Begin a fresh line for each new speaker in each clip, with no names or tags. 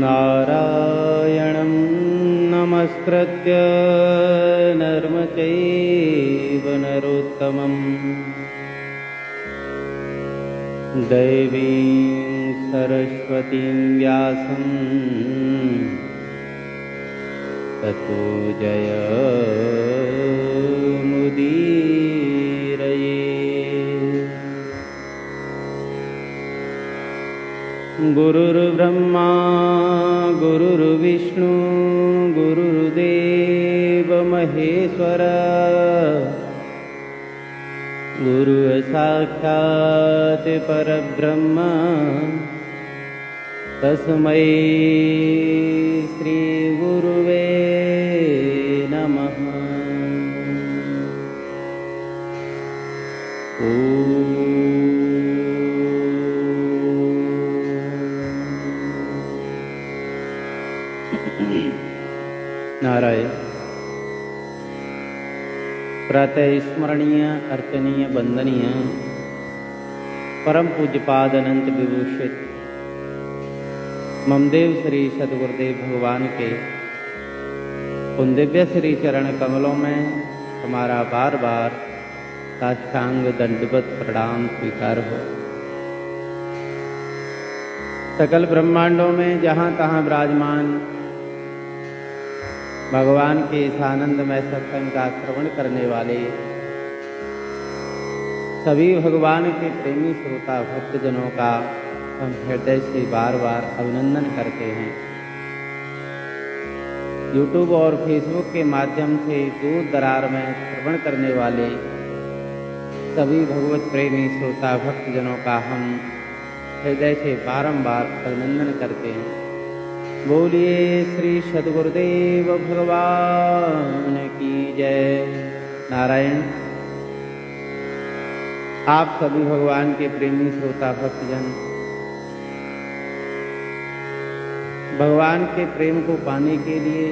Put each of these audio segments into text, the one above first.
नारायणं नमस्कृत्य नरं चैव नरोत्तमं देवीं सरस्वतीं व्यासं ततो जयमुदीरये। गुरुर्ब्रह्मा गुरुर्विष्णु गुरुर्देव महेश्वर गुरु साक्षात् परब्रह्म तस्मै श्री गुरुवे नमः। नारायण। प्रातः स्मरणीय अर्चनीय वंदनीय परम पूज्यपाद अनंत विभूषित ममदेव श्री सद्गुरुदेव भगवान के उन दिव्य श्री चरण कमलों में हमारा बार बार साष्टांग दंडवत प्रणाम स्वीकार हो। सकल ब्रह्मांडों में जहाँ तहाँ विराजमान भगवान के इस आनंदमय सत्संग का श्रवण करने वाले सभी भगवान के प्रेमी श्रोता भक्तजनों का हम हृदय से बार बार अभिनंदन करते हैं। YouTube और Facebook के माध्यम से दूर दरार में श्रवण करने वाले सभी भगवत प्रेमी श्रोता भक्तजनों का हम हृदय से बारंबार अभिनंदन करते हैं। बोलिए श्री सद्गुरुदेव भगवान की जय। नारायण। आप सभी भगवान के प्रेमी श्रोता भक्तजन भगवान के प्रेम को पाने के लिए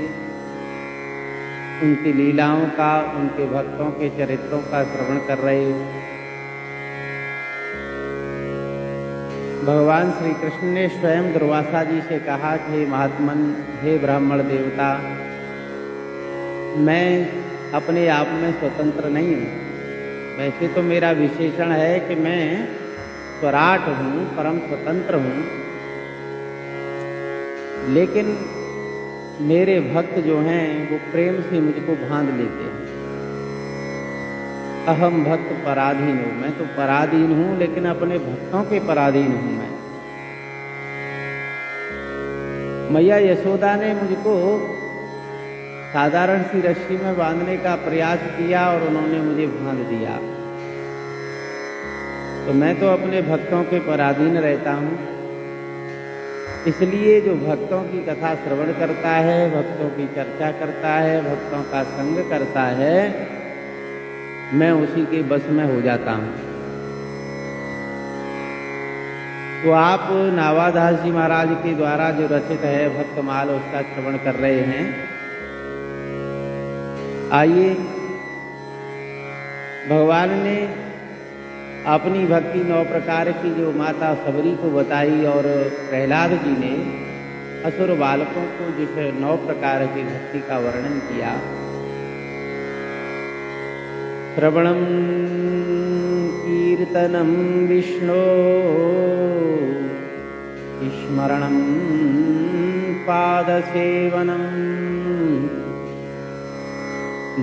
उनकी लीलाओं का, उनके भक्तों के चरित्रों का श्रवण कर रहे हो। भगवान श्री कृष्ण ने स्वयं दुर्वासा जी से कहा कि हे महात्मन, हे ब्राह्मण देवता, मैं अपने आप में स्वतंत्र नहीं हूँ। वैसे तो मेरा विशेषण है कि मैं स्वराट हूँ, परम स्वतंत्र हूँ, लेकिन मेरे भक्त जो हैं वो प्रेम से मुझको बांध लेते हैं। अहम भक्त पराधीन हूँ। मैं तो पराधीन हूँ, लेकिन अपने भक्तों के पराधीन हूँ मैं। मैया यशोदा ने मुझको साधारण सी रस्सी में बांधने का प्रयास किया और उन्होंने मुझे बांध दिया। तो मैं तो अपने भक्तों के पराधीन रहता हूँ। इसलिए जो भक्तों की कथा श्रवण करता है, भक्तों की चर्चा करता है, भक्तों का संग करता है, मैं उसी के बस में हो जाता हूँ। तो आप नावादास जी महाराज के द्वारा जो रचित है भक्तमाल, उसका श्रवण कर रहे हैं। आइए, भगवान ने अपनी भक्ति 9 प्रकार की जो माता सबरी को बताई और प्रहलाद जी ने असुर बालकों को जिस 9 प्रकार की भक्ति का वर्णन किया। श्रवणं कीर्तनं विष्णो स्मरणं पादसेवनं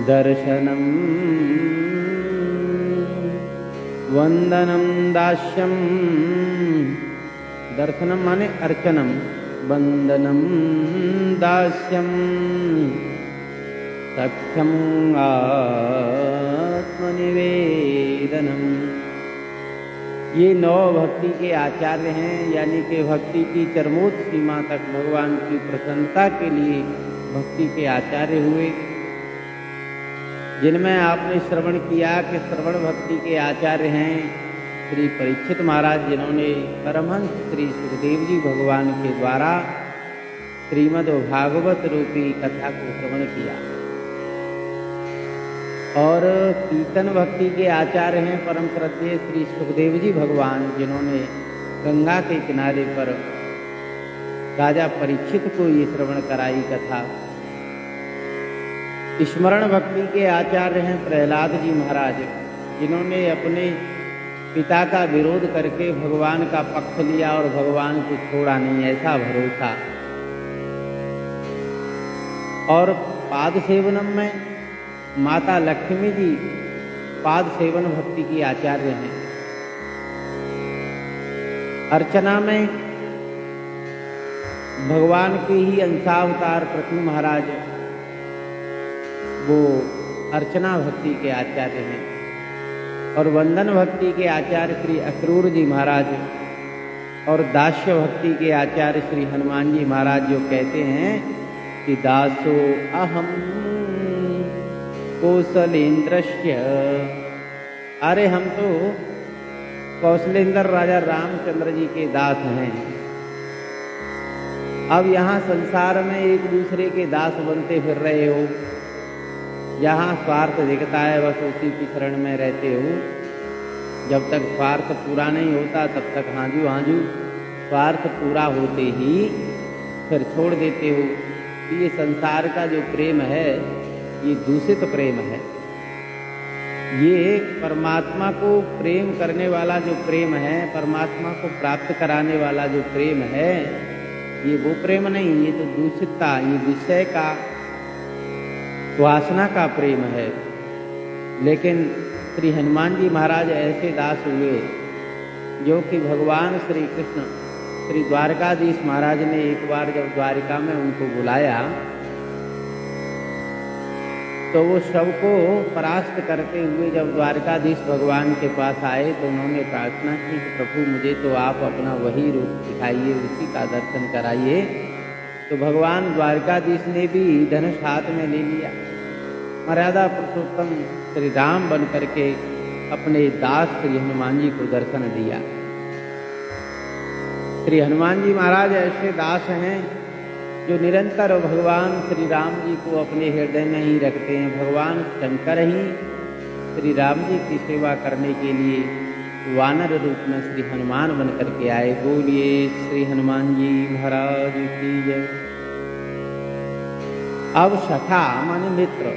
दर्शनं वंदनं दास्यं। दर्शनं माने अर्चनं, वंदनं दास्यं, सख्यं आत्मनिवेदनम। ये 9 भक्ति के आचार्य हैं, यानी कि भक्ति की चरमोच्च सीमा तक भगवान की प्रसन्नता के लिए भक्ति के आचार्य हुए, जिनमें आपने श्रवण किया कि श्रवण भक्ति के आचार्य हैं श्री परीक्षित महाराज, जिन्होंने परमहंस श्री सुखदेव जी भगवान के द्वारा श्रीमद् भागवत रूपी कथा को श्रवण किया। और कीर्तन भक्ति के आचार्य हैं परम श्रद्धेय श्री सुखदेव जी भगवान, जिन्होंने गंगा के किनारे पर राजा परीक्षित को ये श्रवण कराई कथा। स्मरण भक्ति के आचार्य हैं प्रहलाद जी महाराज, जिन्होंने अपने पिता का विरोध करके भगवान का पक्ष लिया और भगवान को छोड़ा नहीं, ऐसा भरोसा। और पाद सेवनम में माता लक्ष्मी जी पाद सेवन भक्ति की आचार्य हैं। अर्चना में भगवान के ही अंशावतार पृथ्वी महाराज वो अर्चना भक्ति के आचार्य हैं। और वंदन भक्ति के आचार्य श्री अक्रूर जी महाराज और दास्य भक्ति के आचार्य श्री हनुमान जी महाराज, जो कहते हैं कि दासो अहम कौशलेन्द्रस्य, अरे हम तो कौशलेंद्र राजा रामचंद्र जी के दास हैं। अब यहाँ संसार में एक दूसरे के दास बनते फिर रहे हो, जहाँ स्वार्थ दिखता है बस उसी की शरण में रहते हो। जब तक स्वार्थ पूरा नहीं होता तब तक हाजू हाजू, स्वार्थ पूरा होते ही फिर छोड़ देते हो। तो ये संसार का जो प्रेम है ये दूषित प्रेम है। ये परमात्मा को प्रेम करने वाला जो प्रेम है, परमात्मा को प्राप्त कराने वाला जो प्रेम है, ये वो प्रेम नहीं, ये तो दूषितता, ये विषय का वासना का प्रेम है। लेकिन श्री हनुमान जी महाराज ऐसे दास हुए जो कि भगवान श्री कृष्ण श्री द्वारकाधीश महाराज ने एक बार जब द्वारिका में उनको बुलाया तो वो सबको परास्त करते हुए जब द्वारकाधीश भगवान के पास आए तो उन्होंने प्रार्थना की कि प्रभु मुझे तो आप अपना वही रूप दिखाइए, उसी का दर्शन कराइए। तो भगवान द्वारकाधीश ने भी धनुष हाथ में ले लिया, मर्यादा पुरुषोत्तम श्री राम बन करके अपने दास श्री हनुमान जी को दर्शन दिया। श्री हनुमान जी महाराज ऐसे दास हैं जो निरंतर भगवान श्री राम जी को अपने हृदय में ही रखते हैं। भगवान शंकर ही श्री राम जी की सेवा करने के लिए वानर रूप में श्री हनुमान बन करके आए। बोलिए श्री हनुमान जी महाराज की जय। अब सखा माने मित्र,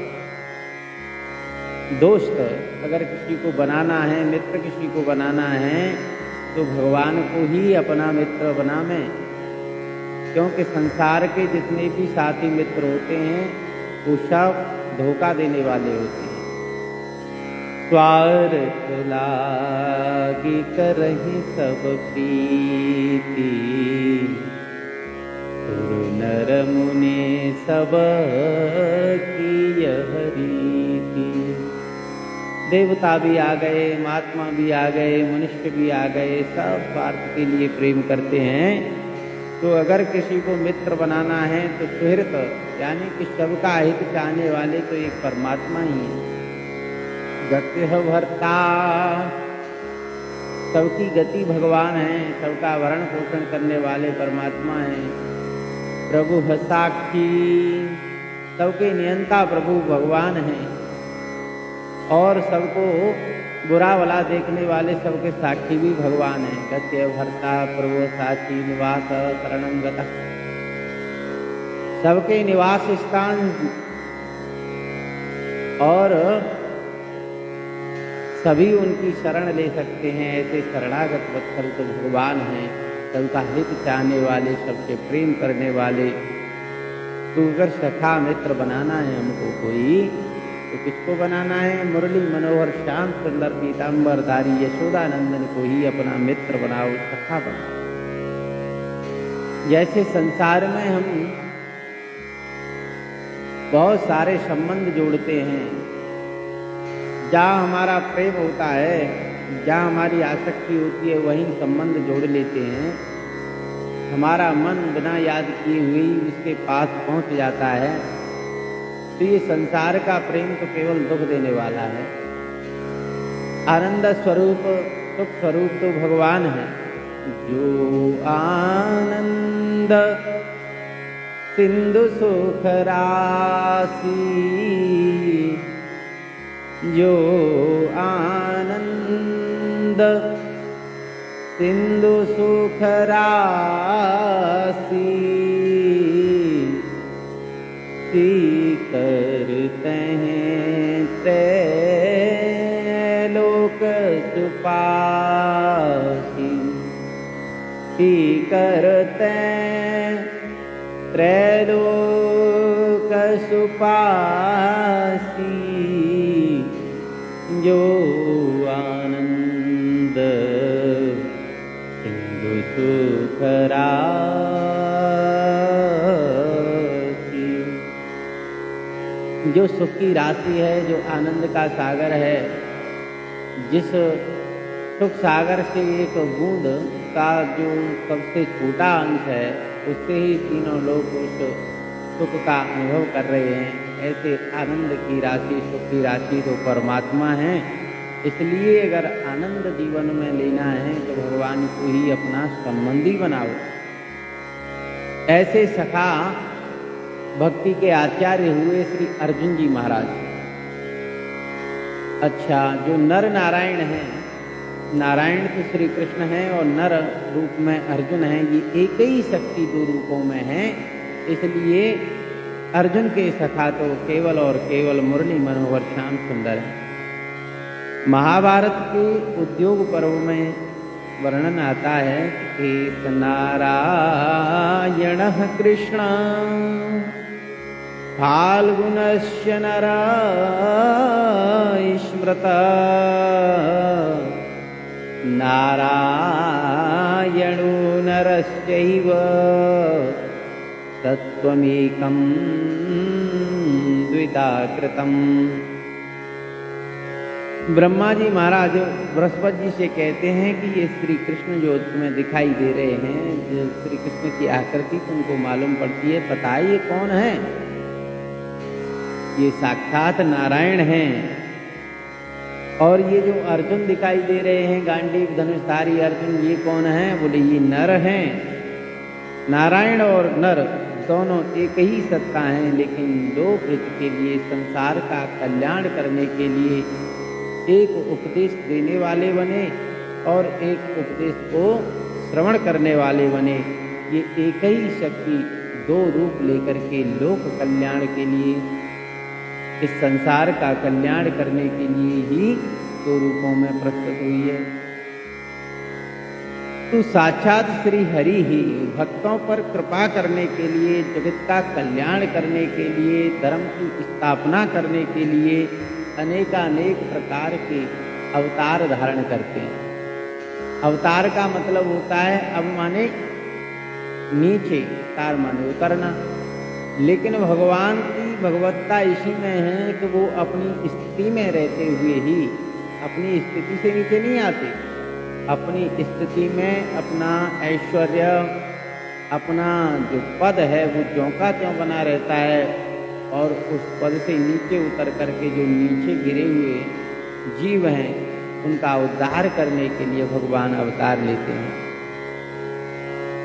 दोस्त अगर किसी को बनाना है, मित्र किसी को बनाना है तो भगवान को ही अपना मित्र बनावे, क्योंकि संसार के जितने भी साथी मित्र होते हैं वो सब धोखा देने वाले होते हैं। स्वार्थ लागी करहि सब प्रीति, सुर नर मुनि सब की यह रीति। देवता भी आ गए, महात्मा भी आ गए, मनुष्य भी आ गए, सब स्वार्थ के लिए प्रेम करते हैं। तो अगर किसी को मित्र बनाना है तो सुहृत यानी कि सबका हित चाहने वाले तो एक परमात्मा ही है। गति भरता, सबकी गति भगवान है, सबका भरण पोषण करने वाले परमात्मा हैं। प्रभु साक्षी, सबके नियंता प्रभु भगवान हैं। और सबको बुरा भला देखने वाले सबके साक्षी भी भगवान हैं। गत्य भरता प्रभु साक्षी निवास शरणं गतः, सबके निवास स्थान और सभी उनकी शरण ले सकते हैं। ऐसे शरणागत वत्सल तो भगवान हैं, सबका हित चाहने वाले, सबसे प्रेम करने वाले। तो अगर सखा मित्र बनाना है हमको कोई, तो किसको बनाना है? मुरली मनोहर श्याम सुंदर पीताम्बरधारी यशोदानंदन को ही अपना मित्र बनाओ, सखा बनाओ। जैसे संसार में हम बहुत सारे संबंध जोड़ते हैं, जहाँ हमारा प्रेम होता है, जहाँ हमारी आसक्ति होती है, वहीं संबंध जोड़ लेते हैं। हमारा मन बिना याद किए हुए ही उसके पास पहुँच जाता है। तो ये संसार का प्रेम तो केवल दुख देने वाला है। आनंद स्वरूप, सुख स्वरूप तो भगवान है। जो आनंद सिंधु सुख राशि, जो आनंद सिंधु सुख राशि करते हैं त्रैलोक सुपासी करते त्रैलोक सुपासी जो आनंद सिंधु सुख राशि, जो सुख की राशि है, जो आनंद का सागर है, जिस सुख सागर से एक बूंद का जो सबसे छोटा अंश है, उससे ही तीनों लोग उस सुख का अनुभव कर रहे हैं। ऐसे आनंद की राशि, सुख की राशि तो परमात्मा है। इसलिए अगर आनंद जीवन में लेना है तो भगवान को ही अपना संबंधी बनाओ। ऐसे सखा भक्ति के आचार्य हुए श्री अर्जुन जी महाराज। अच्छा, जो नर नारायण हैं, नारायण तो श्री कृष्ण हैं और नर रूप में अर्जुन हैं, ये एक ही शक्ति दो रूपों में है। इसलिए अर्जुन के सखा तो केवल और केवल मुरली मनोहर श्याम सुंदर है। महाभारत के उद्योग पर्व में वर्णन आता है कि नारायण कृष्ण फाल्गुनस्य नर स्मृत नारायणो नरश्चैव तत्त्वमेकं द्विधा कृतम्। ब्रह्मा जी महाराज बृहस्पति जी से कहते हैं कि ये श्री कृष्ण जो तुम्हें दिखाई दे रहे हैं, जो श्री कृष्ण की आकृति तुमको मालूम पड़ती है, पता है ये कौन है? ये साक्षात नारायण हैं। और ये जो अर्जुन दिखाई दे रहे हैं, गांडीव धनुषधारी अर्जुन, ये कौन है? बोले ये नर हैं। नारायण और नर दोनों एक ही सत्ता हैं, लेकिन लोक हित के लिए, संसार का कल्याण करने के लिए एक उपदेश देने वाले बने और एक उपदेश को श्रवण करने वाले बने। ये एक ही शक्ति दो रूप लेकर के लोक कल्याण के लिए, इस संसार का कल्याण करने के लिए ही दो रूपों में प्रस्तुत हुई है। तो साक्षात श्री हरि ही भक्तों पर कृपा करने के लिए, जगत का कल्याण करने के लिए, धर्म की स्थापना करने के लिए अनेकानेक प्रकार के अवतार धारण करते हैं। अवतार का मतलब होता है अब माने नीचे, तार माने उतरना। लेकिन भगवान की भगवत्ता इसी में है कि वो अपनी स्थिति में रहते हुए ही अपनी स्थिति से नीचे नहीं आते। अपनी स्थिति में अपना ऐश्वर्य, अपना जो पद है वो ज्यों का त्यों बना रहता है, और उस पद से नीचे उतर करके जो नीचे गिरे हुए जीव हैं उनका उद्धार करने के लिए भगवान अवतार लेते हैं।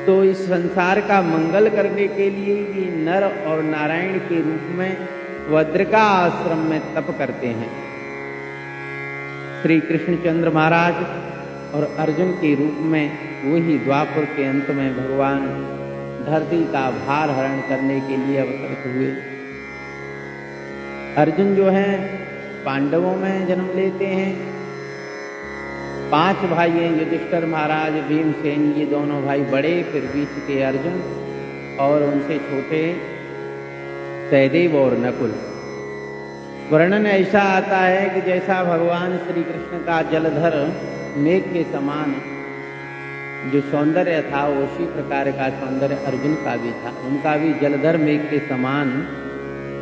तो इस संसार का मंगल करने के लिए ये नर और नारायण के रूप में वज्रिका आश्रम में तप करते हैं। श्री कृष्णचंद्र महाराज और अर्जुन के रूप में वही द्वापर के अंत में भगवान धरती का भार हरण करने के लिए अवतरित हुए। अर्जुन जो है पांडवों में जन्म लेते हैं। 5 भाई हैं, युधिष्ठिर महाराज, भीमसेन, ये दोनों भाई बड़े, फिर बीच के अर्जुन और उनसे छोटे सहदेव और नकुल। वर्णन ऐसा आता है कि जैसा भगवान श्री कृष्ण का जलधर मेघ के समान जो सौंदर्य था, उसी प्रकार का सौंदर्य अर्जुन का भी था। उनका भी जलधर मेघ के समान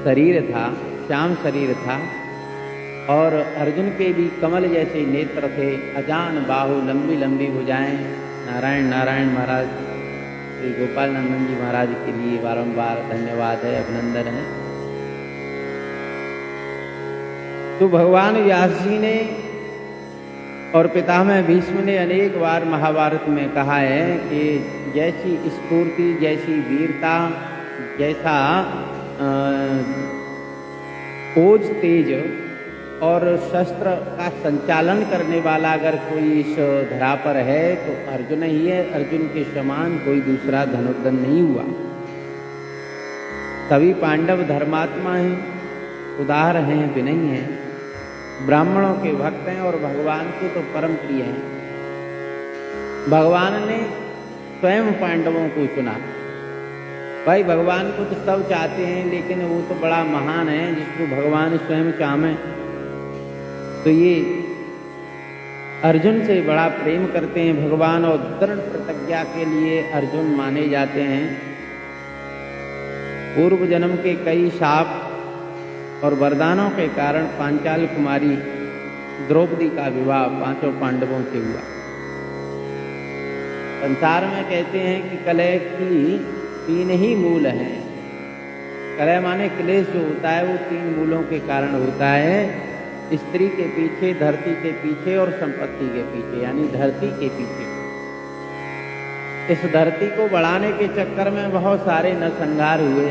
शरीर था, श्याम शरीर था। और अर्जुन के भी कमल जैसे नेत्र थे, अजान बाहु, लंबी लंबी भुजाएं। नारायण नारायण महाराज, श्री गोपाल नंदन जी महाराज के लिए बारंबार धन्यवाद है, अभिनंदन है। तो भगवान व्यास जी ने और पितामह भीष्म ने अनेक बार महाभारत में कहा है कि जैसी स्फूर्ति, जैसी वीरता, जैसा ओज तेज और शस्त्र का संचालन करने वाला अगर कोई इस धरा पर है तो अर्जुन ही है। अर्जुन के समान कोई दूसरा धनुर्धर नहीं हुआ। सभी पांडव धर्मात्मा हैं, उदार हैं, विनयी हैं, ब्राह्मणों के भक्त हैं और भगवान के तो परम प्रिय हैं। भगवान ने स्वयं पांडवों को चुना। भाई भगवान को तो सब चाहते हैं, लेकिन वो तो बड़ा महान है जिसको भगवान स्वयं चाहें। तो ये अर्जुन से बड़ा प्रेम करते हैं भगवान और दृढ़ प्रतिज्ञा के लिए अर्जुन माने जाते हैं। पूर्व जन्म के कई शाप और वरदानों के कारण पांचाल कुमारी द्रौपदी का विवाह पांचों पांडवों से हुआ। संसार में कहते हैं कि कलह की 3 ही मूल हैं। कलह माने क्लेश जो होता है वो 3 मूलों के कारण होता है। स्त्री के पीछे, धरती के पीछे और संपत्ति के पीछे, यानी धरती के पीछे। इस धरती को बढ़ाने के चक्कर में बहुत सारे नरसंहार हुए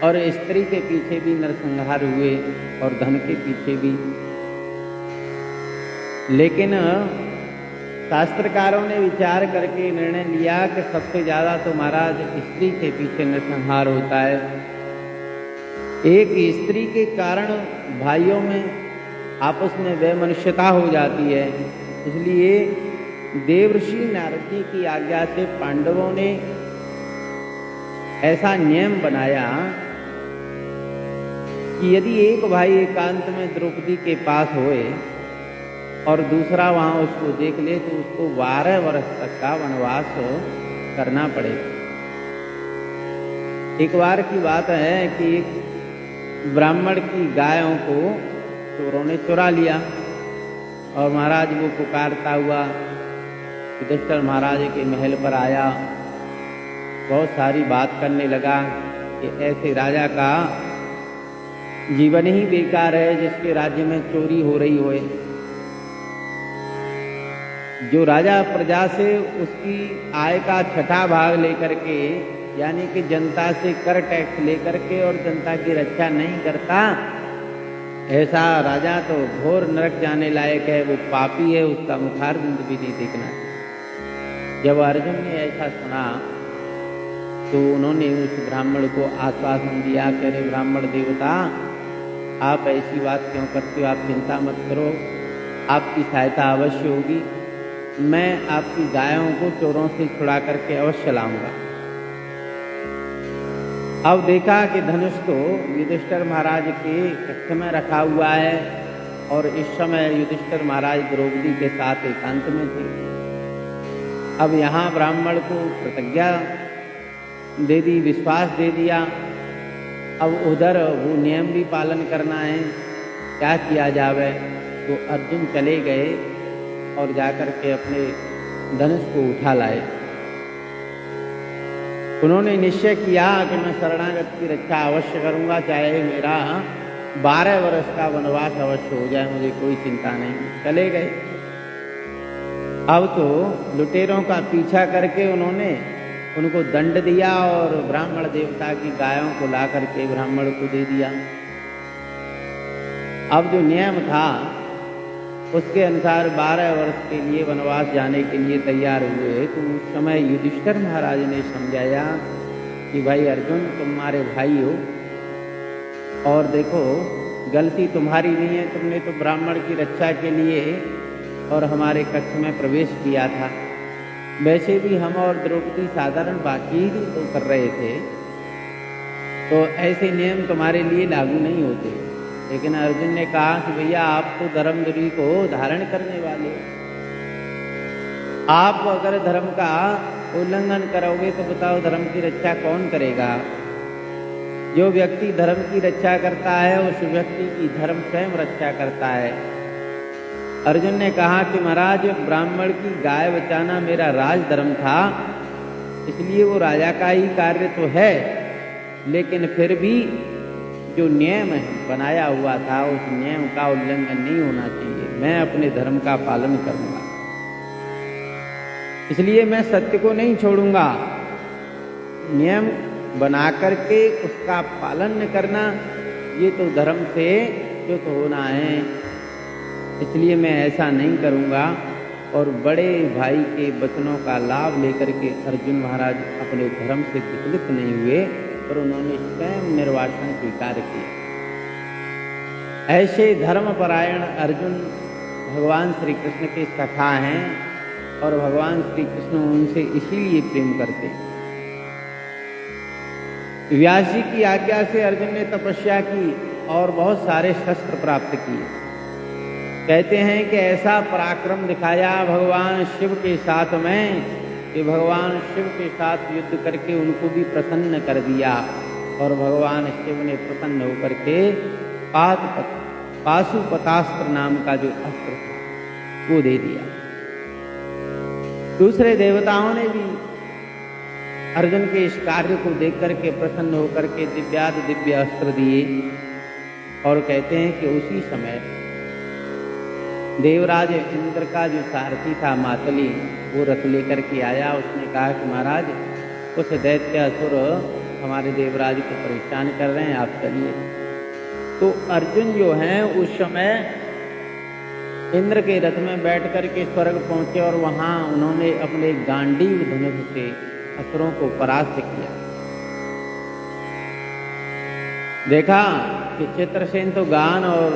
और स्त्री के पीछे भी नरसंहार हुए और धन के पीछे भी। लेकिन शास्त्रकारों ने विचार करके निर्णय लिया कि सबसे ज्यादा तो महाराज स्त्री के पीछे नरसंहार होता है। एक स्त्री के कारण भाइयों में आपस में वैमनस्यता हो जाती है। इसलिए देवर्षि नारद जी की आज्ञा से पांडवों ने ऐसा नियम बनाया कि यदि एक भाई एकांत में द्रौपदी के पास होए और दूसरा वहां उसको देख ले तो उसको 12 वर्ष तक का वनवास करना पड़ेगा। एक बार की बात है कि एक ब्राह्मण की गायों को चोरों ने चुरा लिया और महाराज वो पुकारता हुआ युधिष्ठिर महाराज के महल पर आया। बहुत सारी बात करने लगा कि ऐसे राजा का जीवन ही बेकार है जिसके राज्य में चोरी हो रही होए। जो राजा प्रजा से उसकी आय का 6ठा भाग लेकर के, यानी कि जनता से कर टैक्स लेकर के और जनता की रक्षा नहीं करता, ऐसा राजा तो घोर नरक जाने लायक है, वो पापी है, उसका मुखारबिंद भी नहीं देखना। जब अर्जुन ने ऐसा सुना तो उन्होंने उस ब्राह्मण को आश्वासन दिया कि अरे ब्राह्मण देवता, आप ऐसी बात क्यों करते हो? आप चिंता मत करो, आपकी सहायता अवश्य होगी। मैं आपकी गायों को चोरों से छुड़ा करके अवश्य लाऊंगा। अब देखा कि धनुष तो युधिष्ठिर महाराज के कक्ष में रखा हुआ है और इस समय युधिष्ठिर महाराज द्रौपदी के साथ एकांत में थे। अब यहाँ ब्राह्मण को प्रतिज्ञा दे दी, विश्वास दे दिया। अब उधर वो नियम भी पालन करना है, क्या किया जावे? तो अर्जुन चले गए और जाकर के अपने धनुष को उठा लाए। उन्होंने निश्चय किया कि मैं शरणागत की रक्षा अवश्य करूंगा, चाहे मेरा 12 वर्ष का वनवास अवश्य हो जाए, मुझे कोई चिंता नहीं। चले गए। अब तो लुटेरों का पीछा करके उन्होंने उनको दंड दिया और ब्राह्मण देवता की गायों को ला करके ब्राह्मण को दे दिया। अब जो नियम था उसके अनुसार 12 वर्ष के लिए वनवास जाने के लिए तैयार हुए। तो उस समय युधिष्ठिर महाराज ने समझाया कि भाई अर्जुन, तुम्हारे भाई हो और देखो गलती तुम्हारी नहीं है, तुमने तो ब्राह्मण की रक्षा के लिए और हमारे कक्ष में प्रवेश किया था। वैसे भी हम और द्रौपदी साधारण बाकी ही तो कर रहे थे, तो ऐसे नियम तुम्हारे लिए लागू नहीं होते। लेकिन अर्जुन ने कहा कि भैया आप तो धर्मधुरी को धारण करने वाले, आप अगर धर्म का उल्लंघन करोगे तो बताओ धर्म की रक्षा कौन करेगा? जो व्यक्ति धर्म की रक्षा करता है उस व्यक्ति की धर्म स्वयं रक्षा करता है। अर्जुन ने कहा कि महाराज, ब्राह्मण की गाय बचाना मेरा राज धर्म था, इसलिए वो राजा का ही कार्य तो है, लेकिन फिर भी जो नियम बनाया हुआ था उस नियम का उल्लंघन नहीं होना चाहिए। मैं अपने धर्म का पालन करूंगा, इसलिए मैं सत्य को नहीं छोड़ूंगा। नियम बना करके उसका पालन न करना, ये तो धर्म से च्युत होना है, इसलिए मैं ऐसा नहीं करूँगा। और बड़े भाई के वचनों का लाभ लेकर के अर्जुन महाराज अपने धर्म से विचलित नहीं हुए, पर उन्होंने स्वयं निर्वासन स्वीकार किया। ऐसे धर्मपरायण अर्जुन भगवान श्री कृष्ण के सखा हैं और भगवान श्री कृष्ण उनसे इसीलिए प्रेम करते हैं। व्यास जी की आज्ञा से अर्जुन ने तपस्या की और बहुत सारे शस्त्र प्राप्त किए। कहते हैं कि ऐसा पराक्रम दिखाया भगवान शिव के साथ में कि भगवान शिव के साथ युद्ध करके उनको भी प्रसन्न कर दिया। और भगवान शिव ने प्रसन्न होकर के पाशुपतास्त्र नाम का जो अस्त्र था वो दे दिया। दूसरे देवताओं ने भी अर्जुन के इस कार्य को देख करके प्रसन्न होकर के दिव्य अस्त्र दिए। और कहते हैं कि उसी समय देवराज इंद्र का जो सारथी था मातली, वो रथ लेकर के आया। उसने कहा कि महाराज कुछ दैत्य असुर हमारे देवराज को परेशान कर रहे हैं, आप चलिए। तो अर्जुन जो हैं उस समय इंद्र के रथ में बैठ कर के स्वर्ग पहुंचे और वहां उन्होंने अपने गांडीव धनुष से असुरों को परास्त किया। देखा कि चित्रसेन तो गान और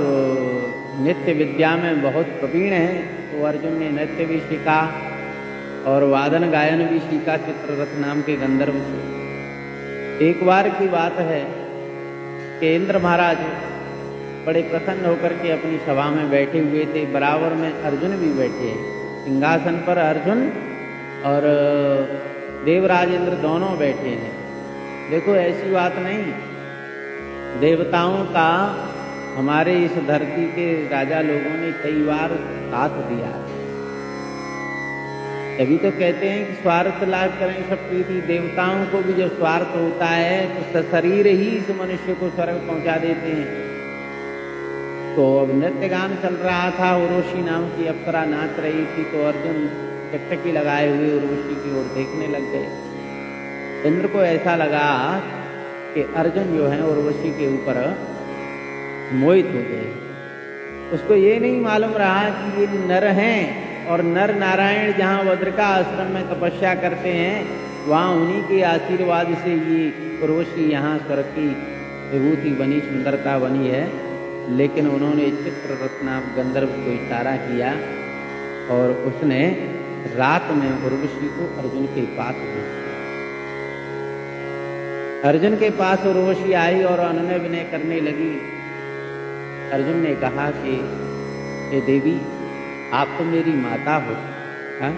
नृत्य विद्या में बहुत प्रवीण है, तो अर्जुन ने नृत्य भी सीखा और वादन गायन भी सीखा चित्ररथ नाम के गंधर्व से। एक बार की बात है कि इंद्र महाराज बड़े प्रसन्न होकर के अपनी सभा में बैठे हुए थे। बराबर में अर्जुन भी बैठे हैं, सिंहासन पर अर्जुन और देवराज इंद्र दोनों बैठे हैं। देखो ऐसी बात नहीं, देवताओं का हमारे इस धरती के राजा लोगों ने कई बार साथ दिया है। तभी तो कहते हैं कि स्वार्थ लाभ करें सब प्रीति। देवताओं को भी जब स्वार्थ होता है तो शरीर ही इस मनुष्य को स्वर्ग पहुंचा देते हैं। तो अब नृत्य गान चल रहा था, उर्वशी नाम की अप्सरा नाच रही थी, तो अर्जुन टकटकी लगाए हुए उर्वशी की ओर देखने लग गए। इंद्र को ऐसा लगा कि अर्जुन जो है उर्वशी के ऊपर मोहित हो गए। उसको ये नहीं मालूम रहा कि ये नर हैं और नर नारायण जहाँ वज्रका आश्रम में तपस्या करते हैं, वहाँ उन्हीं के आशीर्वाद से ये उर्वशी यहाँ स्वर्ग की विभूति बनी, सुंदरता बनी है। लेकिन उन्होंने चित्ररथ नाम गंधर्व को इशारा किया और उसने रात में उर्वशी को अर्जुन के पास भेजा। अर्जुन के पास उर्वशी आई और अनुनय विनय करने लगी। अर्जुन ने कहा कि हे देवी, आप तो मेरी माता हो, हा?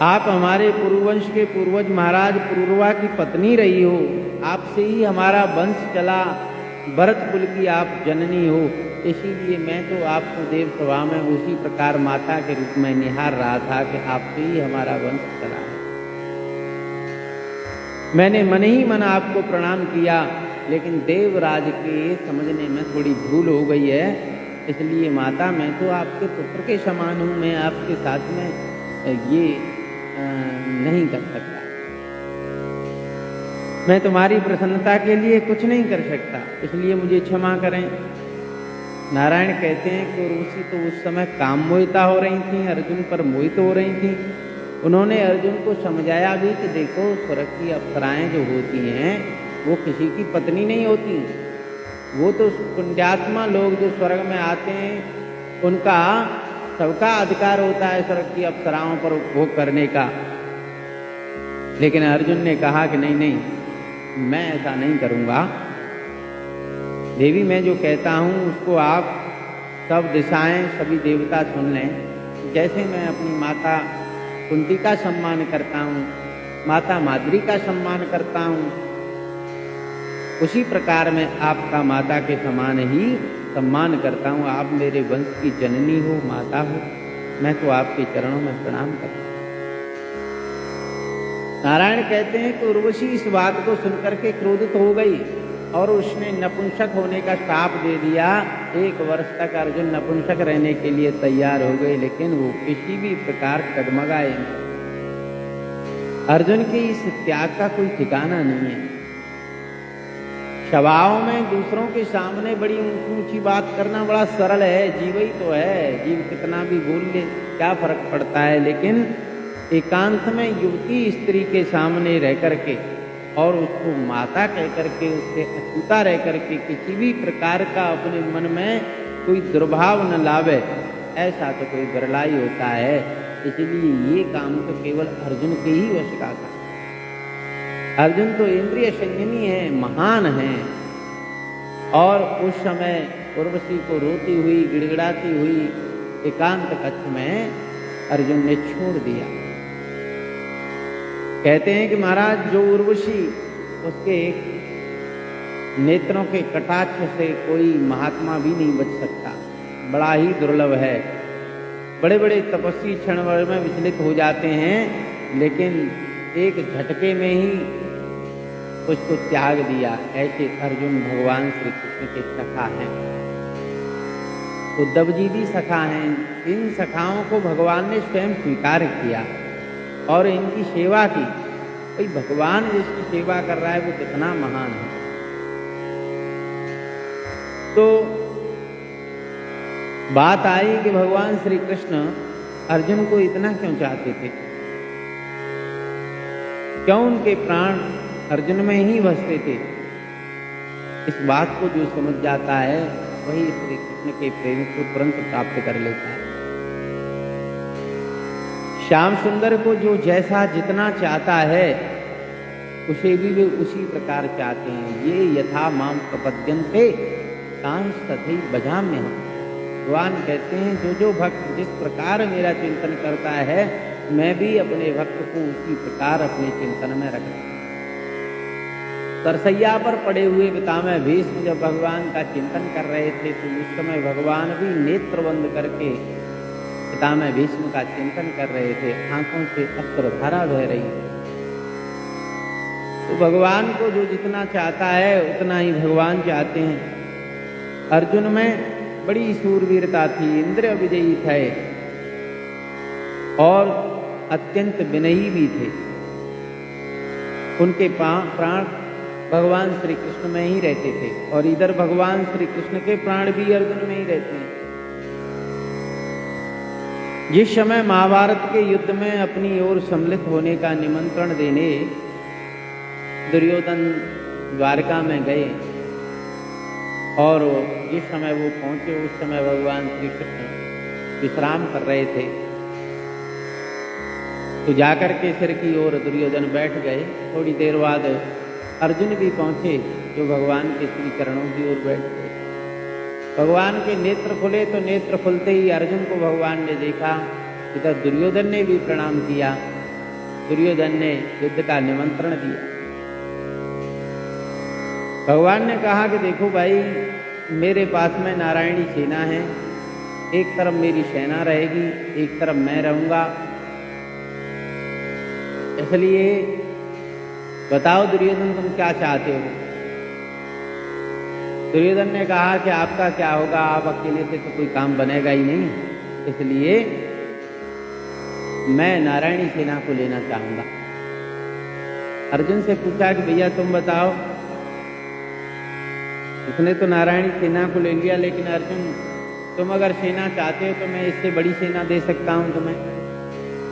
आप हमारे पूर्ववंश के पूर्वज महाराज पुरुरवा की पत्नी रही हो, आपसे ही हमारा वंश चला, भरत कुल की आप जननी हो। इसीलिए मैं तो आपको देव सभा में उसी प्रकार माता के रूप में निहार रहा था कि आपसे ही हमारा वंश चला है। मैंने मन ही मन आपको प्रणाम किया, लेकिन देवराज के समझने में थोड़ी भूल हो गई है। इसलिए माता, मैं तो आपके पुत्र के समान हूँ, मैं आपके साथ में ये नहीं कर सकता। मैं तुम्हारी प्रसन्नता के लिए कुछ नहीं कर सकता, इसलिए मुझे क्षमा करें। नारायण कहते हैं कि उर्वशी तो उस समय काम मोहिता हो रही थी, अर्जुन पर मोहित हो रही थी। उन्होंने अर्जुन को समझाया भी कि देखो, स्वर्ग की अप्सराएं जो होती हैं वो किसी की पत्नी नहीं होती, वो तो पुण्यात्मा लोग जो स्वर्ग में आते हैं उनका सबका अधिकार होता है स्वर्ग की अप्सराओं पर उपभोग करने का। लेकिन अर्जुन ने कहा कि नहीं नहीं, मैं ऐसा नहीं करूँगा। देवी, मैं जो कहता हूँ उसको आप सब दिशाएं सभी देवता सुन लें। जैसे मैं अपनी माता कुंती का सम्मान करता हूँ, माता माद्री का सम्मान करता हूँ, उसी प्रकार मैं आपका माता के समान ही सम्मान करता हूँ। आप मेरे वंश की जननी हो, माता हो, मैं तो आपके चरणों में प्रणाम करता हूँ। नारायण कहते हैं कि उर्वशी इस बात को सुनकर के क्रोधित हो गई और उसने नपुंसक होने का श्राप दे दिया। 1 वर्ष तक अर्जुन नपुंसक रहने के लिए तैयार हो गए, लेकिन वो किसी भी प्रकार डगमगाए नहीं। अर्जुन के इस त्याग का कोई ठिकाना नहीं है। स्वभाव में दूसरों के सामने बड़ी ऊंची बात करना बड़ा सरल है, जीव ही तो है, जीव कितना भी बोल ले क्या फर्क पड़ता है। लेकिन एकांत में युवती स्त्री के सामने रह करके और उसको माता कह करके उससे अछूता रह करके किसी भी प्रकार का अपने मन में कोई दुर्भाव न लावे, ऐसा तो कोई बिरला ही होता है। इसलिए ये काम तो केवल अर्जुन के ही वश का था। अर्जुन तो इंद्रिय संयमी है, महान है। और उस समय उर्वशी को रोती हुई गिड़गिड़ाती हुई एकांत कक्ष में अर्जुन ने छोड़ दिया। कहते हैं कि महाराज जो उर्वशी उसके नेत्रों के कटाक्ष से कोई महात्मा भी नहीं बच सकता, बड़ा ही दुर्लभ है। बड़े बड़े तपस्वी क्षण भर में विचलित हो जाते हैं, लेकिन एक झटके में ही उसको त्याग दिया। ऐसे अर्जुन भगवान श्री कृष्ण के सखा हैं। उद्धव जी भी सखा हैं। इन सखाओं को भगवान ने स्वयं स्वीकार किया और इनकी सेवा की। भाई भगवान जिसकी सेवा कर रहा है वो कितना महान है। तो बात आई कि भगवान श्री कृष्ण अर्जुन को इतना क्यों चाहते थे, क्यों उनके प्राण अर्जुन में ही बसते थे। इस बात को जो समझ जाता है वही श्री कृष्ण के प्रेम को तुरंत प्राप्त कर लेता है। श्याम सुंदर को जो जैसा जितना चाहता है उसे भी वे उसी प्रकार चाहते हैं। ये यथा माम प्रपद्यन्ते तांस तथैव भजाम्यहम्। भगवान कहते हैं जो जो भक्त जिस प्रकार मेरा चिंतन करता है मैं भी अपने भक्त को उसी प्रकार अपने चिंतन में रखता हूं। सरसैया पर पड़े हुए पितामह भीष्म जब भगवान का चिंतन कर रहे थे तो उस समय भगवान भी नेत्र बंद करके पितामह भीष्म का चिंतन कर रहे थे। आंखों से अश्रुधारा बह रही है। तो भगवान को जो जितना चाहता है उतना ही भगवान चाहते हैं। अर्जुन में बड़ी शूरवीरता थी, इंद्रिय विजयी थे और अत्यंत विनयी भी थे। उनके प्राण भगवान श्री कृष्ण में ही रहते थे और इधर भगवान श्री कृष्ण के प्राण भी अर्जुन में ही रहते हैं। जिस समय महाभारत के युद्ध में अपनी ओर सम्मिलित होने का निमंत्रण देने दुर्योधन द्वारका में गए और जिस समय वो पहुंचे उस समय भगवान श्री कृष्ण विश्राम कर रहे थे। तो जाकर के सिर की ओर दुर्योधन बैठ गए। थोड़ी देर बाद अर्जुन भी पहुंचे जो भगवान के श्री चरणों की ओर बैठ गए। भगवान के नेत्र खुले तो नेत्र खुलते ही अर्जुन को भगवान ने देखा। इधर दुर्योधन ने भी प्रणाम किया। दुर्योधन ने युद्ध का निमंत्रण दिया। भगवान ने कहा कि देखो भाई मेरे पास में नारायणी सेना है, एक तरफ मेरी सेना रहेगी एक तरफ मैं रहूंगा। इसलिए बताओ दुर्योधन तुम क्या चाहते हो। दुर्योधन ने कहा कि आपका क्या होगा, आप अकेले से तो कोई काम बनेगा ही नहीं, इसलिए मैं नारायणी सेना को लेना चाहूंगा। अर्जुन से पूछा कि भैया तुम बताओ। उसने तो नारायणी सेना को ले लिया, लेकिन अर्जुन तुम अगर सेना चाहते हो तो मैं इससे बड़ी सेना दे सकता हूं तुम्हें।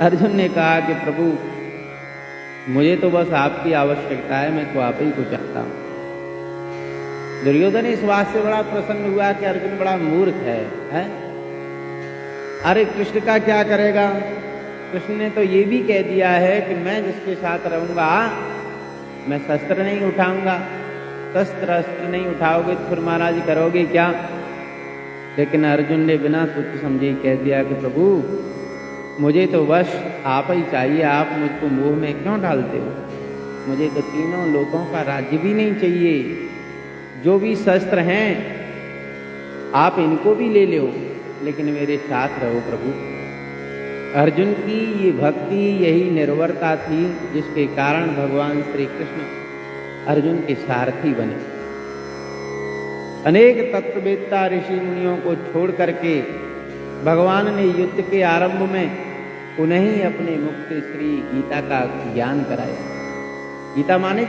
अर्जुन ने कहा कि प्रभु मुझे तो बस आपकी आवश्यकता है, मैं तो आप ही को चाहता हूं। दुर्योधन इस बात से बड़ा प्रसन्न हुआ कि अर्जुन बड़ा मूर्ख है? अरे कृष्ण का क्या करेगा। कृष्ण ने तो ये भी कह दिया है कि मैं जिसके साथ रहूंगा मैं शस्त्र नहीं उठाऊंगा। शस्त्र अस्त्र नहीं उठाओगे तो फिर महाराज करोगे क्या। लेकिन अर्जुन ने बिना सोच समझे कह दिया कि प्रभु मुझे तो बस आप ही चाहिए, आप मुझको मोह में क्यों डालते हो। मुझे तो तीनों लोगों का राज्य भी नहीं चाहिए। जो भी शस्त्र हैं आप इनको भी ले लो, लेकिन मेरे साथ रहो प्रभु। अर्जुन की ये भक्ति यही निर्भरता थी जिसके कारण भगवान श्री कृष्ण अर्जुन के सारथी बने। अनेक तत्ववेत्ता ऋषि मुनियों को छोड़ करके भगवान ने युद्ध के आरंभ में उन्हें ही अपने मुख से श्री गीता का ज्ञान कराया। गीता माने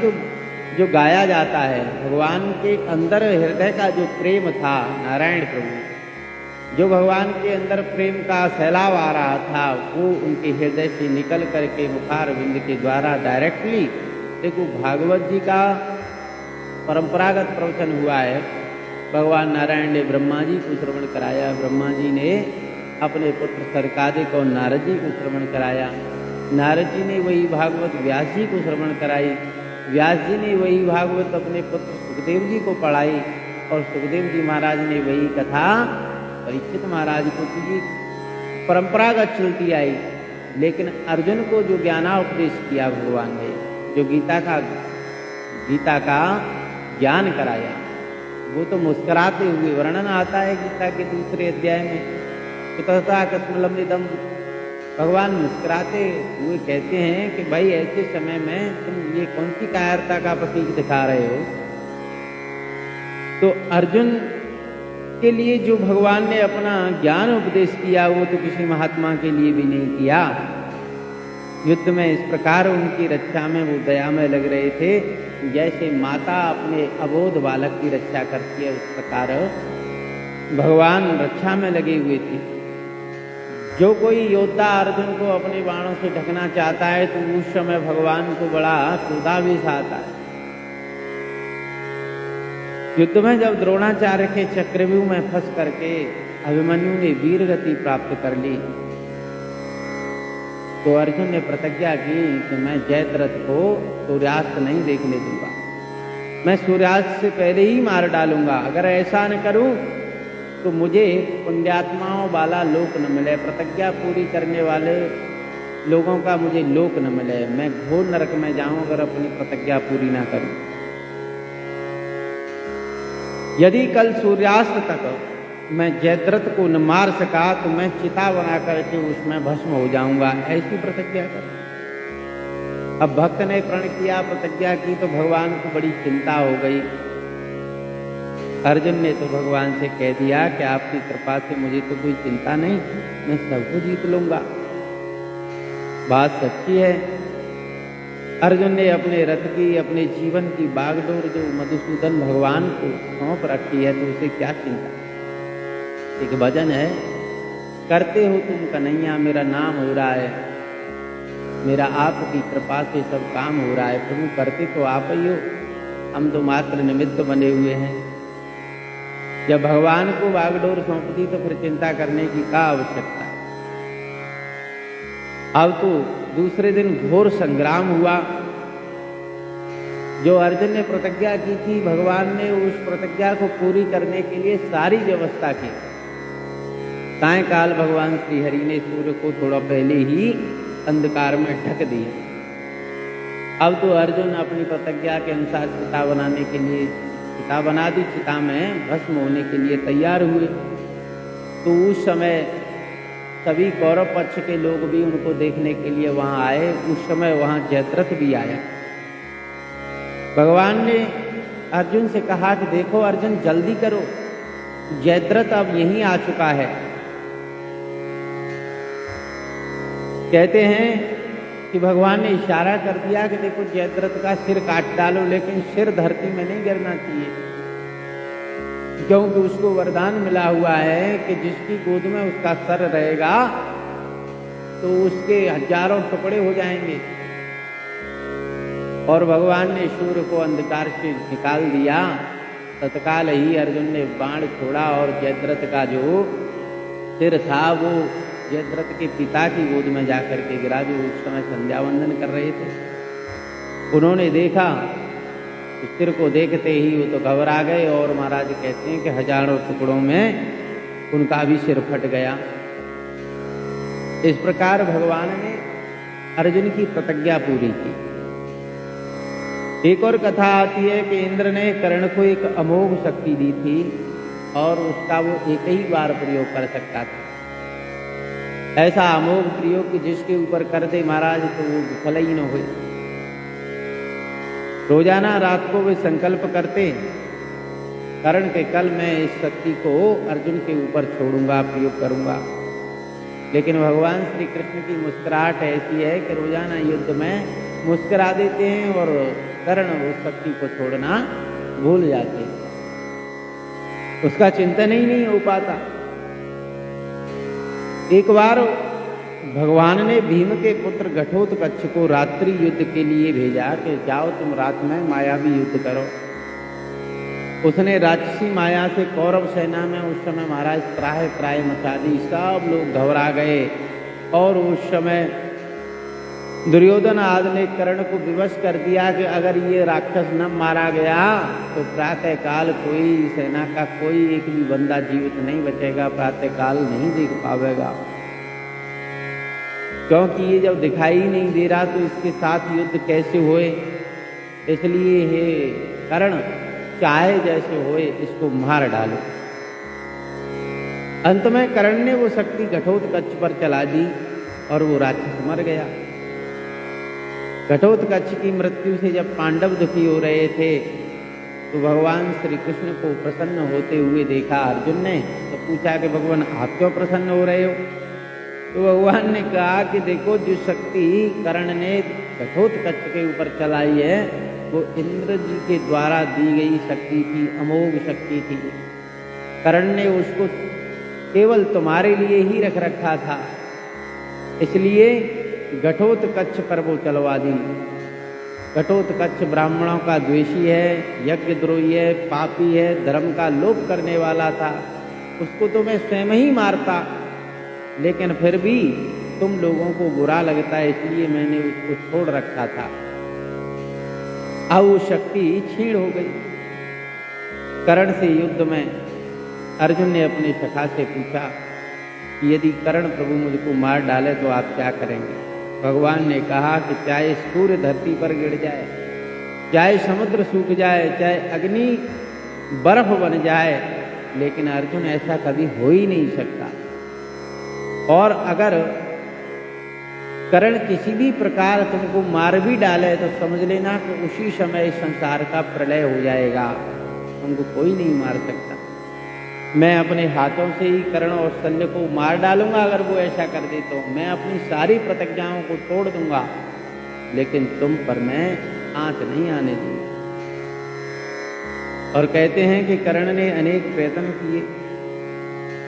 जो गाया जाता है, भगवान के अंदर हृदय का जो प्रेम था, नारायण प्रभु जो भगवान के अंदर प्रेम का सैलाब आ रहा था, वो उनके हृदय से निकल करके मुखार बिंद के द्वारा डायरेक्टली, देखो भागवत जी का परंपरागत प्रवचन हुआ है। भगवान नारायण ने ब्रह्मा जी को श्रवण कराया, ब्रह्मा जी ने अपने पुत्र सरकादिक और नारद जी को श्रवण कराया, नारद जी ने वही भागवत व्यास जी को श्रवण कराई, व्यास जी ने वही भागवत अपने पुत्र सुखदेव जी को पढ़ाई, और सुखदेव जी महाराज ने वही कथा परीक्षित महाराज को की। परंपरागत चलती आई। लेकिन अर्जुन को जो ज्ञानोपदेश किया भगवान ने, जो गीता का ज्ञान कराया, वो तो मुस्कुराते हुए वर्णन आता है गीता के दूसरे अध्याय में, कुतस्ता कस्मलमिदं, भगवान मुस्कुराते हुए कहते हैं कि भाई ऐसे समय में तुम ये कौन सी कायरता का प्रतीक दिखा रहे हो। तो अर्जुन के लिए जो भगवान ने अपना ज्ञान उपदेश किया, वो तो किसी महात्मा के लिए भी नहीं किया। युद्ध में इस प्रकार उनकी रक्षा में वो दयामय लग रहे थे, जैसे माता अपने अबोध बालक की रक्षा करती है, उस प्रकार भगवान रक्षा में लगे हुए थे। जो कोई योद्धा अर्जुन को अपने बाणों से ढकना चाहता है, तो उस समय भगवान को बड़ा क्रोधावेश आता है। युद्ध में जब द्रोणाचार्य के चक्रव्यूह में फंस करके अभिमन्यु ने वीर गति प्राप्त कर ली, तो अर्जुन ने प्रतिज्ञा की कि मैं जयद्रथ को सूर्यास्त नहीं देखने दूंगा, मैं सूर्यास्त से पहले ही मार डालूंगा। अगर ऐसा न करूं तो मुझे पुण्यात्माओं वाला लोक न मिले, प्रतिज्ञा पूरी करने वाले लोगों का मुझे लोक न मिले, मैं घोर नरक में जाऊं अगर अपनी प्रतिज्ञा पूरी ना करूं। यदि कल सूर्यास्त तक मैं जयद्रथ को न मार सका तो मैं चिता बना करके उसमें भस्म हो जाऊंगा, ऐसी प्रतिज्ञा कर। अब भक्त ने प्रण किया, प्रतिज्ञा की, तो भगवान को बड़ी चिंता हो गई। अर्जुन ने तो भगवान से कह दिया कि आपकी कृपा से मुझे तो कोई चिंता नहीं, मैं सबको जीत लूंगा। बात सच्ची है। अर्जुन ने अपने रथ की, अपने जीवन की बागडोर जो मधुसूदन भगवान को सौंप रखी है, तो उसे क्या चिंता। एक भजन है, करते हो तुम कन्हैया मेरा नाम हो रहा है, मेरा आपकी कृपा से सब काम हो रहा है। प्रभु करते तो आप ही हो, हम तो मात्र निमित्त बने हुए हैं। जब भगवान को बागडोर सौंप दी तो फिर चिंता करने की क्या आवश्यकता। अब तो दूसरे दिन घोर संग्राम हुआ। जो अर्जुन ने प्रतिज्ञा की थी, भगवान ने उस प्रतिज्ञा को पूरी करने के लिए सारी व्यवस्था की। सायंकाल भगवान श्री हरि ने सूर्य को थोड़ा पहले ही अंधकार में ढक दिया। अब तो अर्जुन अपनी प्रतिज्ञा के अनुसार चिता बनाने के लिए चिता बना दी, चिता में भस्म होने के लिए तैयार हुए। तो उस समय सभी कौरव पक्ष के लोग भी उनको देखने के लिए वहां आए। उस समय वहां जयद्रथ भी आया। भगवान ने अर्जुन से कहा कि देखो अर्जुन, जल्दी करो, जयद्रथ अब यहीं आ चुका है। कहते हैं कि भगवान ने इशारा कर दिया कि देखो जयद्रथ का सिर काट डालो, लेकिन सिर धरती में नहीं गिरना चाहिए, क्योंकि उसको वरदान मिला हुआ है कि जिसकी गोद में उसका सर रहेगा तो उसके हजारों टुकड़े हो जाएंगे। और भगवान ने सूर्य को अंधकार से निकाल दिया। तत्काल ही अर्जुन ने बाण छोड़ा और जयद्रथ का जो सिर था वो जयद्रथ के पिता की गोद में जाकर के गिरा, जो उस समय संध्या वंदन कर रहे थे। उन्होंने देखा, उस सिर को देखते ही वो तो घबरा गए और महाराज कहते हैं कि हजारों टुकड़ों में उनका भी सिर फट गया। इस प्रकार भगवान ने अर्जुन की प्रतिज्ञा पूरी की। एक और कथा आती है कि इंद्र ने कर्ण को एक अमोघ शक्ति दी थी और उसका वो एक ही बार प्रयोग कर सकता था। ऐसा अमोघ प्रयोग कि जिसके ऊपर कर दे महाराज तो वो विफल ही न हुए। रोजाना रात को वे संकल्प करते कर्ण के कल मैं इस शक्ति को अर्जुन के ऊपर छोड़ूंगा, प्रयोग करूंगा। लेकिन भगवान श्री कृष्ण की मुस्कुराहट ऐसी है कि रोजाना युद्ध में मुस्कुरा देते हैं और कर्ण उस शक्ति को छोड़ना भूल जाते, उसका चिंतन ही नहीं हो पाता। एक बार भगवान ने भीम के पुत्र घटोत्कच को रात्रि युद्ध के लिए भेजा कि जाओ तुम रात में मायावी युद्ध करो। उसने राक्षसी माया से कौरव सेना में उस समय महाराज त्राह त्राह मचा दी, सब लोग घबरा गए। और उस समय दुर्योधन आदि ने कर्ण को विवश कर दिया कि अगर ये राक्षस न मारा गया तो प्रातः काल कोई सेना का कोई एक भी बंदा जीवित नहीं बचेगा, प्रातः काल नहीं देख पावेगा, क्योंकि ये जब दिखाई नहीं दे रहा तो इसके साथ युद्ध कैसे होए। इसलिए हे कर्ण, चाहे जैसे होए इसको मार डालो। अंत में कर्ण ने वो शक्ति घटोत्कच पर चला दी और वो राक्षस मर गया। घटोत्कच की मृत्यु से जब पांडव दुखी हो रहे थे तो भगवान श्री कृष्ण को प्रसन्न होते हुए देखा अर्जुन ने, तो पूछा कि भगवान आप क्यों प्रसन्न हो रहे हो। तो भगवान ने कहा कि देखो, जो शक्ति कर्ण ने घटोत्कच के ऊपर चलाई है वो इंद्र जी के द्वारा दी गई शक्ति थी, अमोघ शक्ति थी। कर्ण ने उसको केवल तुम्हारे लिए ही रख रखा था, इसलिए घटोत्कच पर वो चलवा दी। घटोत्कच ब्राह्मणों का द्वेषी है, यज्ञ द्रोही है, पापी है, धर्म का लोप करने वाला था, उसको तो मैं स्वयं ही मारता, लेकिन फिर भी तुम लोगों को बुरा लगता है इसलिए मैंने उसको छोड़ रखा था। अब वो शक्ति छीण हो गई। कर्ण से युद्ध में अर्जुन ने अपने सखा से पूछा कि यदि कर्ण प्रभु मुझको मार डाले तो आप क्या करेंगे। भगवान ने कहा कि चाहे सूर्य धरती पर गिर जाए, चाहे समुद्र सूख जाए, चाहे अग्नि बर्फ बन जाए, लेकिन अर्जुन ऐसा कभी हो ही नहीं सकता। और अगर कर्ण किसी भी प्रकार तुमको मार भी डाले तो समझ लेना कि उसी समय संसार का प्रलय हो जाएगा, तुमको कोई नहीं मार सकता। मैं अपने हाथों से ही कर्ण और शल्य को मार डालूंगा अगर वो ऐसा कर दे तो। मैं अपनी सारी प्रतिज्ञाओं को तोड़ दूंगा, लेकिन तुम पर मैं आंच नहीं आने दूंगा। और कहते हैं कि कर्ण ने अनेक प्रयत्न किए।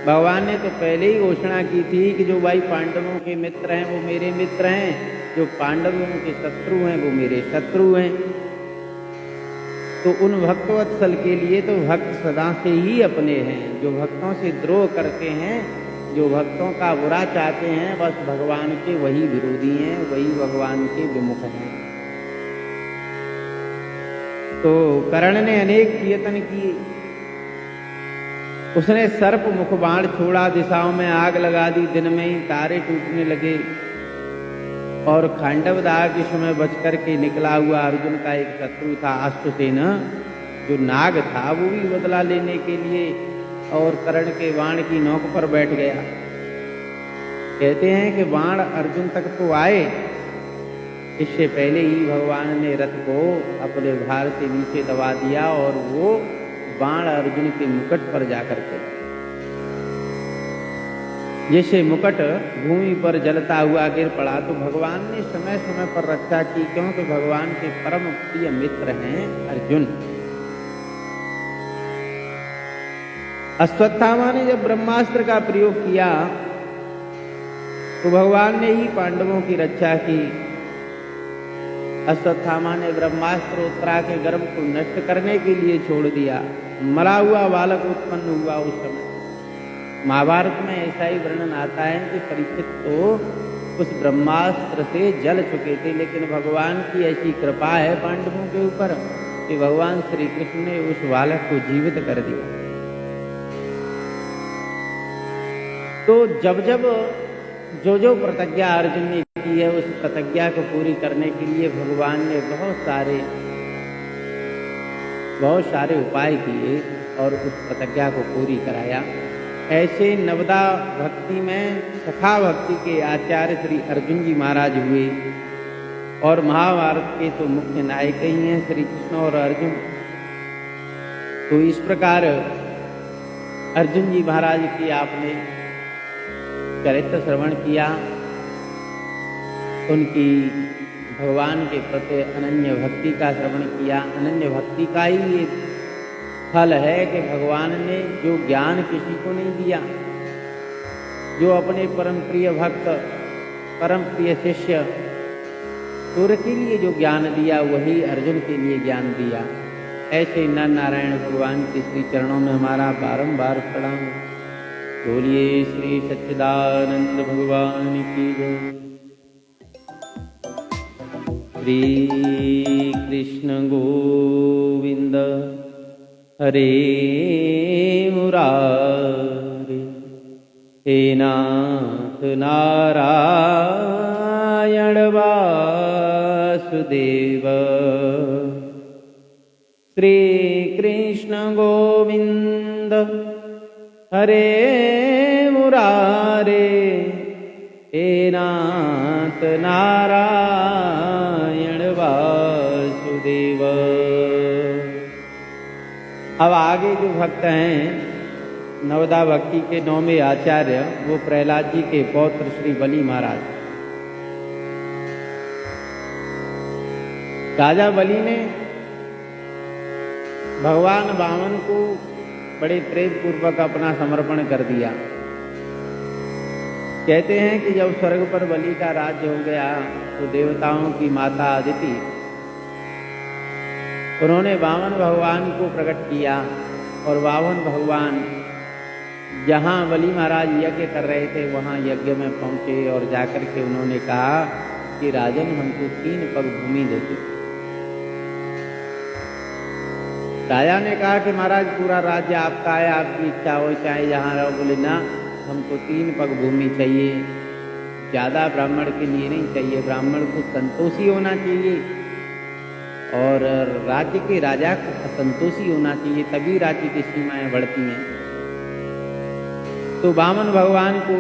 भगवान ने तो पहले ही घोषणा की थी कि जो भाई पांडवों के मित्र हैं वो मेरे मित्र हैं, जो पांडवों के शत्रु हैं वो मेरे शत्रु हैं। तो उन भक्तवत्सल के लिए तो भक्त सदा से ही अपने हैं। जो भक्तों से द्रोह करते हैं, जो भक्तों का बुरा चाहते हैं, बस भगवान के वही विरोधी हैं, वही भगवान के विमुख हैं। तो कर्ण ने अनेक प्रयत्न किए। उसने सर्प मुख बाण छोड़ा, दिशाओं में आग लगा दी, दिन में ही तारे टूटने लगे। और खांडवदाह के समय बच करके निकला हुआ अर्जुन का एक शत्रु था अश्वसेन, जो नाग था, वो भी बदला लेने के लिए और कर्ण के बाण की नोक पर बैठ गया। कहते हैं कि बाण अर्जुन तक तो आए, इससे पहले ही भगवान ने रथ को अपने भार से नीचे दबा दिया और वो बाण अर्जुन के मुकुट पर जाकर के, जैसे मुकुट भूमि पर जलता हुआ गिर पड़ा। तो भगवान ने समय समय पर रक्षा की, क्योंकि भगवान के परम प्रिय मित्र हैं अर्जुन। अश्वत्थामा ने जब ब्रह्मास्त्र का प्रयोग किया तो भगवान ने ही पांडवों की रक्षा की। अश्वत्थामा ने ब्रह्मास्त्र उत्तरा के गर्भ को नष्ट करने के लिए छोड़ दिया। मरा हुआ बालक उत्पन्न हुआ उस समय। महाभारत में ऐसा ही वर्णन आता है कि परीक्षित तो उस ब्रह्मास्त्र से जल चुके थे, लेकिन भगवान की ऐसी कृपा है पांडवों के ऊपर कि भगवान श्री कृष्ण ने उस बालक को जीवित कर दिया। तो जब जब जो प्रतिज्ञा अर्जुन ने की है, उस प्रतिज्ञा को पूरी करने के लिए भगवान ने बहुत सारे उपाय किए और उस प्रतिज्ञा को पूरी कराया। ऐसे नवदा भक्ति में सखा भक्ति के आचार्य श्री अर्जुन जी महाराज हुए, और महाभारत के तो मुख्य नायक ही हैं श्री कृष्ण और अर्जुन। तो इस प्रकार अर्जुन जी महाराज की आपने चरित्र श्रवण किया, उनकी भगवान के प्रति अनन्य भक्ति का श्रवण किया। अनन्य भक्ति का ही ये फल है कि भगवान ने जो ज्ञान किसी को नहीं दिया, जो अपने परम प्रिय भक्त, परम प्रिय शिष्य सूर्य के लिए जो ज्ञान दिया, वही अर्जुन के लिए ज्ञान दिया। ऐसे नर नारायण भगवान के श्री चरणों में हमारा बारंबार प्रणाम। बोलिए श्री सच्चिदानंद भगवान की जय। श्री कृष्ण गोविंद हरे मुरारे, हे नाथ नारायण वासुदेव। श्री कृष्ण गोविंद हरे मुरारे, हे नाथ नारायण वासुदेव। अब आगे जो भक्त हैं नवदा भक्ति के 9वें आचार्य, वो प्रहलाद जी के पौत्र श्री बलि महाराज। राजा बलि ने भगवान वामन को बड़े प्रेम पूर्वक अपना समर्पण कर दिया। कहते हैं कि जब स्वर्ग पर बलि का राज्य हो गया तो देवताओं की माता अदिति, उन्होंने वामन भगवान को प्रकट किया और वामन भगवान जहाँ बलि महाराज यज्ञ कर रहे थे वहाँ यज्ञ में पहुँचे और जाकर के उन्होंने कहा कि राजन हमको 3 पग भूमि देते। राजा ने कहा कि महाराज पूरा राज्य आपका है, आपकी इच्छा हो चाहे जहाँ रहो। बोले ना, हमको 3 पग भूमि चाहिए, ज़्यादा ब्राह्मण के लिए नहीं चाहिए, ब्राह्मण को संतोषी होना चाहिए और राज्य के राजा को असंतोषी होना चाहिए, तभी राज्य की सीमाएं बढ़ती हैं। तो वामन भगवान को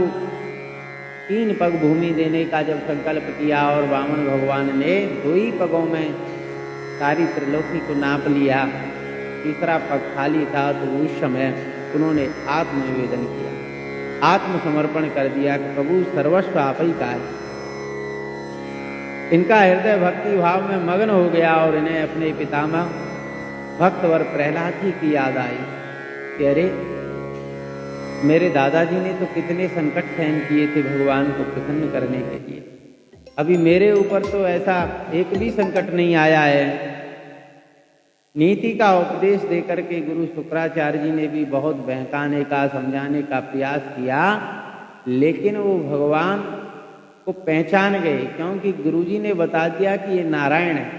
3 पग भूमि देने का जब संकल्प किया और वामन भगवान ने 2 ही पगों में सारी त्रिलोकी को नाप लिया, तीसरा पग खाली था, तो उस समय उन्होंने आत्मनिवेदन किया, आत्मसमर्पण कर दिया कि प्रभु सर्वस्व आप ही का है। इनका हृदय भक्ति भाव में मग्न हो गया और इन्हें अपने पितामह भक्तवर प्रहलाद जी की याद आई कि अरे, मेरे दादाजी ने तो कितने संकट सहन किए थे भगवान को प्रसन्न करने के लिए, अभी मेरे ऊपर तो ऐसा एक भी संकट नहीं आया है। नीति का उपदेश देकर के गुरु शुक्राचार्य जी ने भी बहुत बहकाने का, समझाने का प्रयास किया, लेकिन वो भगवान को पहचान गए, क्योंकि गुरुजी ने बता दिया कि ये नारायण है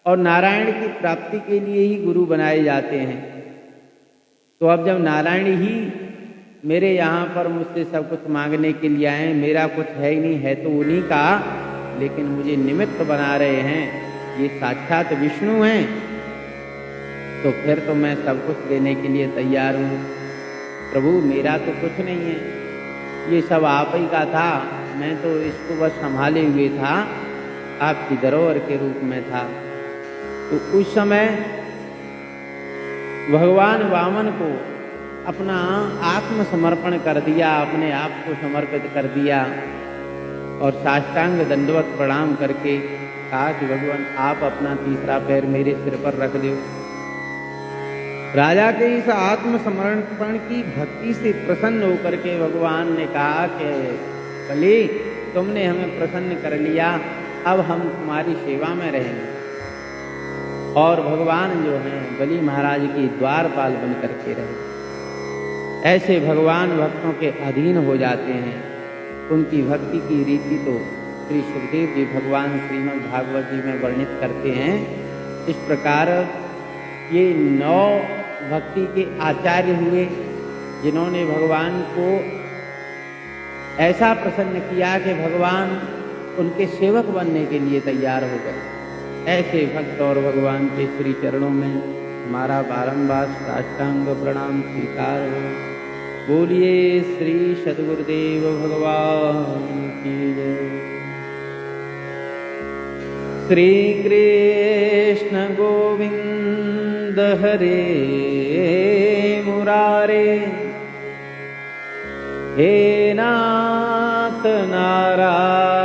और नारायण की प्राप्ति के लिए ही गुरु बनाए जाते हैं। तो अब जब नारायण ही मेरे यहाँ पर मुझसे सब कुछ मांगने के लिए आए, मेरा कुछ है ही नहीं, है तो उन्हीं का, लेकिन मुझे निमित्त बना रहे हैं, ये साक्षात विष्णु हैं, तो फिर तो मैं सब कुछ देने के लिए तैयार हूँ। प्रभु मेरा तो कुछ नहीं है, ये सब आप ही का था, मैं तो इसको बस संभाले हुए था, आपकी धरोहर के रूप में था। तो उस समय भगवान वामन को अपना आत्मसमर्पण कर दिया, अपने आप को समर्पित कर दिया और साष्टांग दंडवत प्रणाम करके कहा कि भगवान आप अपना तीसरा पैर मेरे सिर पर रख दो। राजा के इस आत्मसमर्पण की भक्ति से प्रसन्न होकर के भगवान ने कहा कि बलि, तुमने हमें प्रसन्न कर लिया, अब हम तुम्हारी सेवा में रहेंगे। और भगवान जो हैं बलि महाराज की द्वारपाल बन करके रहे। ऐसे भगवान भक्तों के अधीन हो जाते हैं। उनकी भक्ति की रीति तो श्री सुखदेव जी भगवान श्रीमद् भागवत जी में वर्णित करते हैं। इस प्रकार ये 9 भक्ति के आचार्य हुए, जिन्होंने भगवान को ऐसा प्रसन्न किया कि भगवान उनके सेवक बनने के लिए तैयार हो गए। ऐसे भक्त और भगवान के श्री चरणों में हमारा बारंबार साष्टांग प्रणाम स्वीकार हो। बोलिए श्री सद्गुरुदेव भगवान की जय। श्री कृष्ण गोविंद हरे मुरारे, हे नाथ नारायण